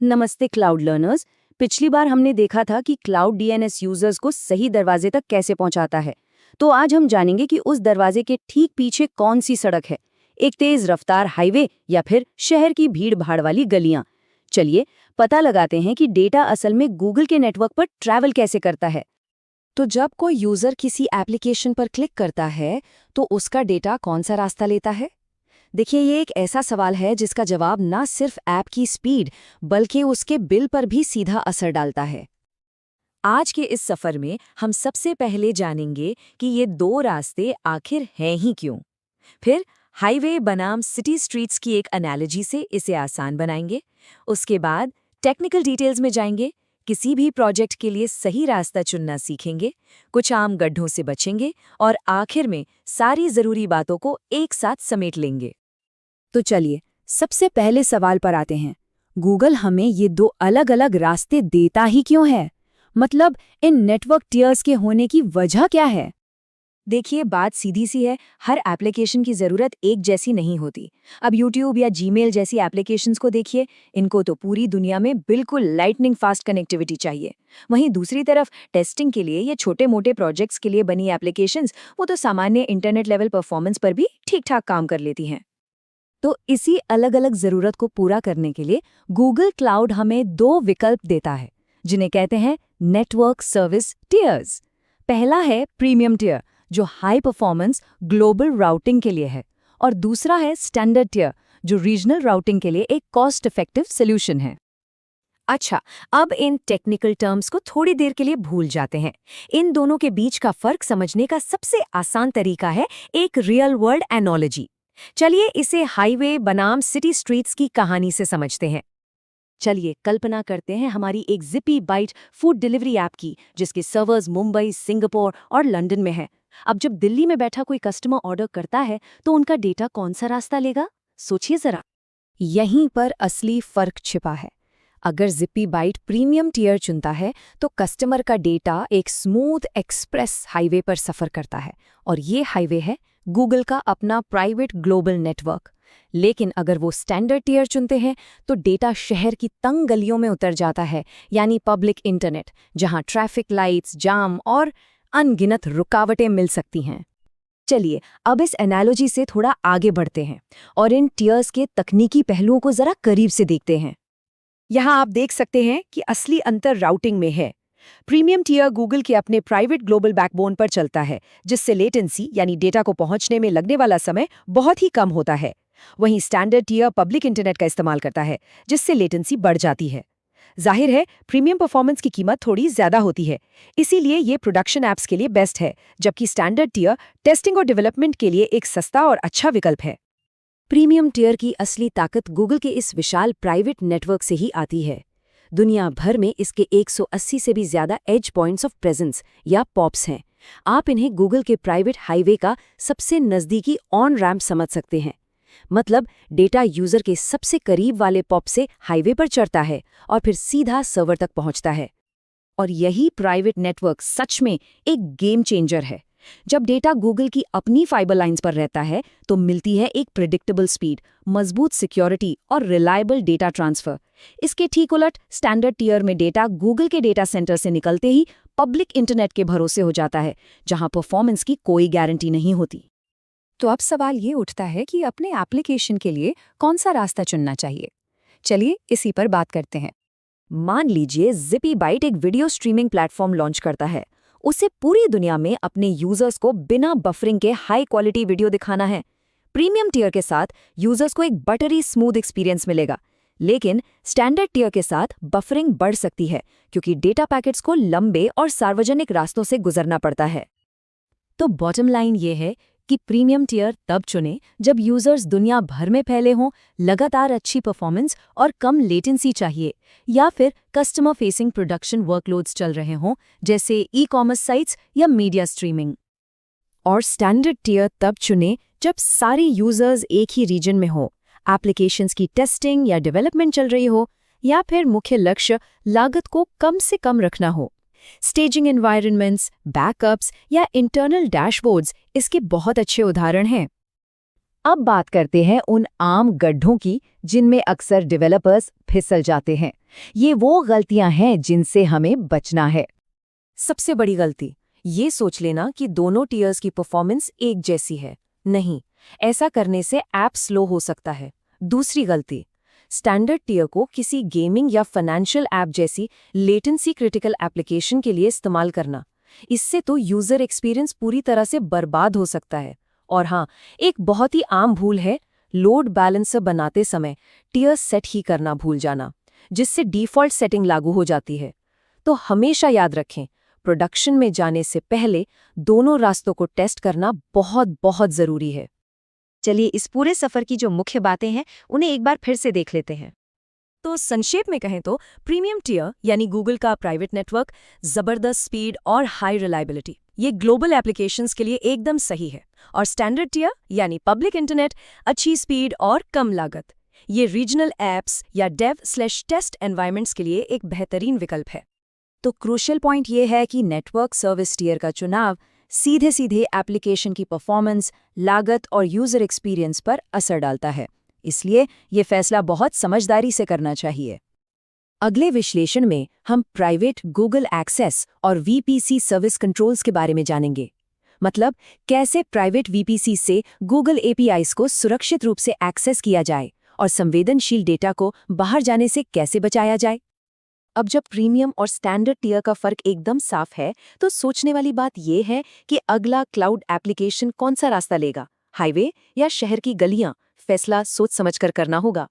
नमस्ते cloud learners. पिछली बार हमने देखा था कि क्लाउड डीएनएस यूजर्स को सही दरवाजे तक कैसे पहुंचाता है। तो आज हम जानेंगे कि उस दरवाजे के ठीक पीछे कौन सी सड़क है, एक तेज रफ्तार हाईवे या फिर शहर की भीड़ भाड़ वाली गलियां। चलिए पता लगाते हैं कि डेटा असल में गूगल के नेटवर्क पर ट्रैवल कैसे करता है। तो जब कोई यूजर किसी एप्लीकेशन पर क्लिक करता है तो उसका डेटा कौन सा रास्ता लेता है? देखिए, ये एक ऐसा सवाल है जिसका जवाब ना सिर्फ ऐप की स्पीड बल्कि उसके बिल पर भी सीधा असर डालता है। आज के इस सफर में हम सबसे पहले जानेंगे कि ये दो रास्ते आखिर हैं ही क्यों। फिर हाईवे बनाम सिटी स्ट्रीट्स की एक एनालॉजी से इसे आसान बनाएंगे। उसके बाद टेक्निकल डिटेल्स में जाएंगे, किसी भी प्रोजेक्ट के लिए सही रास्ता चुनना सीखेंगे, कुछ आम गड्ढों से बचेंगे और आखिर में सारी जरूरी बातों को एक साथ समेट लेंगे। तो चलिए सबसे पहले सवाल पर आते हैं। गूगल हमें ये दो अलग अलग रास्ते देता ही क्यों है? मतलब इन नेटवर्क टियर्स के होने की वजह क्या है? देखिए, बात सीधी सी है, हर एप्लीकेशन की ज़रूरत एक जैसी नहीं होती। अब यूट्यूब या जीमेल जैसी एप्लीकेशंस को देखिए, इनको तो पूरी दुनिया में बिल्कुल लाइटनिंग फास्ट कनेक्टिविटी चाहिए। वहीं दूसरी तरफ टेस्टिंग के लिए या छोटे-मोटे प्रोजेक्ट्स के लिए बनी एप्लीकेशंस, वो तो सामान्य इंटरनेट लेवल परफॉर्मेंस पर भी ठीक-ठाक काम कर लेती हैं। तो इसी अलग-अलग ज़रूरत को पूरा करने के लिए गूगल क्लाउड हमें दो विकल्प देता है, जिन्हें कहते हैं नेटवर्क सर्विस टियर्स। पहला है प्रीमियम टियर, जो हाई परफॉर्मेंस ग्लोबल राउटिंग के लिए है, और दूसरा है स्टैंडर्ड टियर, जो रीजनल राउटिंग के लिए एक कॉस्ट इफेक्टिव सोल्यूशन है। अच्छा, अब इन टेक्निकल टर्म्स को थोड़ी देर के लिए भूल जाते हैं। इन दोनों के बीच का फर्क समझने का सबसे आसान तरीका है एक रियल वर्ल्ड एनोलॉजी। चलिए इसे हाईवे बनाम सिटी स्ट्रीट्स की कहानी से समझते हैं। चलिए कल्पना करते हैं हमारी एक zippy bite food delivery app की, जिसके सर्वर्स मुंबई, सिंगापुर और लंदन में है। अब जब दिल्ली में बैठा कोई कस्टमर ऑर्डर करता है तो उनका डेटा कौन सा रास्ता लेगा? सोचिए जरा। यहीं पर असली फर्क छिपा है। अगर जिप्पी बाइट प्रीमियम टियर चुनता है तो कस्टमर का डेटा एक स्मूथ एक्सप्रेस हाईवे पर सफर करता है, और ये हाईवे है गूगल का अपना प्राइवेट ग्लोबल नेटवर्क। लेकिन अगर वो स्टैंडर्ड टियर चुनते हैं तो डेटा शहर की तंग गलियों में उतर जाता है, यानी पब्लिक इंटरनेट, जहां ट्रैफिक लाइट्स, जाम और अनगिनत रुकावटें मिल सकती हैं। चलिए अब इस एनालॉजी से थोड़ा आगे बढ़ते हैं और इन टियर्स के तकनीकी पहलुओं को जरा करीब से देखते हैं। यहाँ आप देख सकते हैं कि असली अंतर राउटिंग में है। प्रीमियम टियर गूगल के अपने प्राइवेट ग्लोबल बैकबोन पर चलता है, जिससे लेटेंसी यानी डेटा को पहुंचने में लगने वाला समय बहुत ही कम होता है। वहीं स्टैंडर्ड टियर पब्लिक इंटरनेट का इस्तेमाल करता है, जिससे लेटेंसी बढ़ जाती है। जाहिर है, प्रीमियम परफॉर्मेंस की कीमत थोड़ी ज्यादा होती है, इसीलिए ये प्रोडक्शन ऐप्स के लिए बेस्ट है, जबकि स्टैंडर्ड टियर टेस्टिंग और डेवलपमेंट के लिए एक सस्ता और अच्छा विकल्प है। प्रीमियम टियर की असली ताकत गूगल के इस विशाल प्राइवेट नेटवर्क से ही आती है। दुनिया भर में इसके 180 से भी ज्यादा एज पॉइंट्स ऑफ प्रेजेंस या पॉप्स हैं। आप इन्हें गूगल के प्राइवेट हाईवे का सबसे नज़दीकी ऑन रैम्प समझ सकते हैं। मतलब डेटा यूजर के सबसे करीब वाले पॉप से हाईवे पर चढ़ता है और फिर सीधा सर्वर तक पहुंचता है। और यही प्राइवेट नेटवर्क सच में एक गेम चेंजर है। जब डेटा गूगल की अपनी फाइबर लाइंस पर रहता है तो मिलती है एक प्रिडिक्टेबल स्पीड, मजबूत सिक्योरिटी और रिलायबल डेटा ट्रांसफर। इसके ठीक उलट स्टैंडर्ड टियर में डेटा गूगल के डेटा सेंटर से निकलते ही पब्लिक इंटरनेट के भरोसे हो जाता है, जहां परफॉर्मेंस की कोई गारंटी नहीं होती। तो अब सवाल ये उठता है कि अपने एप्लीकेशन के लिए कौन सा रास्ता चुनना चाहिए। चलिए इसी पर बात करते हैं। मान लीजिए जिप्पी बाइट एक वीडियो स्ट्रीमिंग प्लेटफॉर्म लॉन्च करता है। उसे पूरी दुनिया में अपने यूजर्स को बिना बफरिंग के हाई क्वालिटी वीडियो दिखाना है। प्रीमियम टियर के साथ यूजर्स को एक बटरी स्मूथ एक्सपीरियंस मिलेगा, लेकिन स्टैंडर्ड टियर के साथ बफरिंग बढ़ सकती है, क्योंकि डेटा पैकेट्स को लंबे और सार्वजनिक रास्तों से गुजरना पड़ता है। तो बॉटम लाइन ये है कि प्रीमियम टियर तब चुनें जब यूजर्स दुनिया भर में फैले हों, लगातार अच्छी परफॉर्मेंस और कम लेटेंसी चाहिए, या फिर कस्टमर फेसिंग प्रोडक्शन वर्कलोड्स चल रहे हों, जैसे ई-कॉमर्स साइट्स या मीडिया स्ट्रीमिंग। और स्टैंडर्ड टियर तब चुनें जब सारे यूजर्स एक ही रीजन में हो, एप्लीकेशंस की टेस्टिंग या डेवलपमेंट चल रही हो, या फिर मुख्य लक्ष्य लागत को कम से कम रखना हो। स्टेजिंग एनवायरनमेंट्स, बैकअप्स या इंटरनल डैशबोर्ड्स इसके बहुत अच्छे उदाहरण हैं। अब बात करते हैं उन आम गड्ढों की जिनमें अक्सर डेवलपर्स फिसल जाते हैं। ये वो गलतियां हैं जिनसे हमें बचना है। सबसे बड़ी गलती ये सोच लेना कि दोनों टियर्स की परफॉर्मेंस एक जैसी है। नहीं, ऐसा करने से ऐप स्लो हो सकता है। दूसरी गलती, स्टैंडर्ड टियर को किसी गेमिंग या फाइनेंशियल ऐप जैसी लेटेंसी क्रिटिकल एप्लीकेशन के लिए इस्तेमाल करना। इससे तो यूजर एक्सपीरियंस पूरी तरह से बर्बाद हो सकता है। और हाँ, एक बहुत ही आम भूल है लोड बैलेंसर बनाते समय टियर सेट ही करना भूल जाना, जिससे डिफ़ॉल्ट सेटिंग लागू हो जाती है। तो हमेशा याद रखें, प्रोडक्शन में जाने से पहले दोनों रास्तों को टेस्ट करना बहुत बहुत ज़रूरी है। चलिए इस पूरे सफर की जो मुख्य बातें हैं उन्हें एक बार फिर से देख लेते हैं। तो संक्षेप में कहें तो प्रीमियम टियर यानी गूगल का प्राइवेट नेटवर्क, जबरदस्त स्पीड और हाई रिलायबिलिटी, ये ग्लोबल एप्लीकेशंस के लिए एकदम सही है। और स्टैंडर्ड टियर यानी पब्लिक इंटरनेट, अच्छी स्पीड और कम लागत, ये रीजनल ऐप्स या डेव/टेस्ट एनवायरनमेंट्स के लिए एक बेहतरीन विकल्प है। तो क्रूशियल पॉइंट ये है कि नेटवर्क सर्विस टियर का चुनाव सीधे सीधे एप्लीकेशन की परफॉर्मेंस, लागत और यूजर एक्सपीरियंस पर असर डालता है। इसलिए ये फैसला बहुत समझदारी से करना चाहिए। अगले विश्लेषण में हम प्राइवेट गूगल एक्सेस और वीपीसी सर्विस कंट्रोल्स के बारे में जानेंगे। मतलब कैसे प्राइवेट वीपीसी से गूगल एपीआईज को सुरक्षित रूप से एक्सेस किया जाए और संवेदनशील डेटा को बाहर जाने से कैसे बचाया जाए। अब जब प्रीमियम और स्टैंडर्ड टियर का फर्क एकदम साफ है, तो सोचने वाली बात यह है कि अगला क्लाउड एप्लीकेशन कौन सा रास्ता लेगा, हाईवे या शहर की गलियां। फैसला सोच समझकर करना होगा।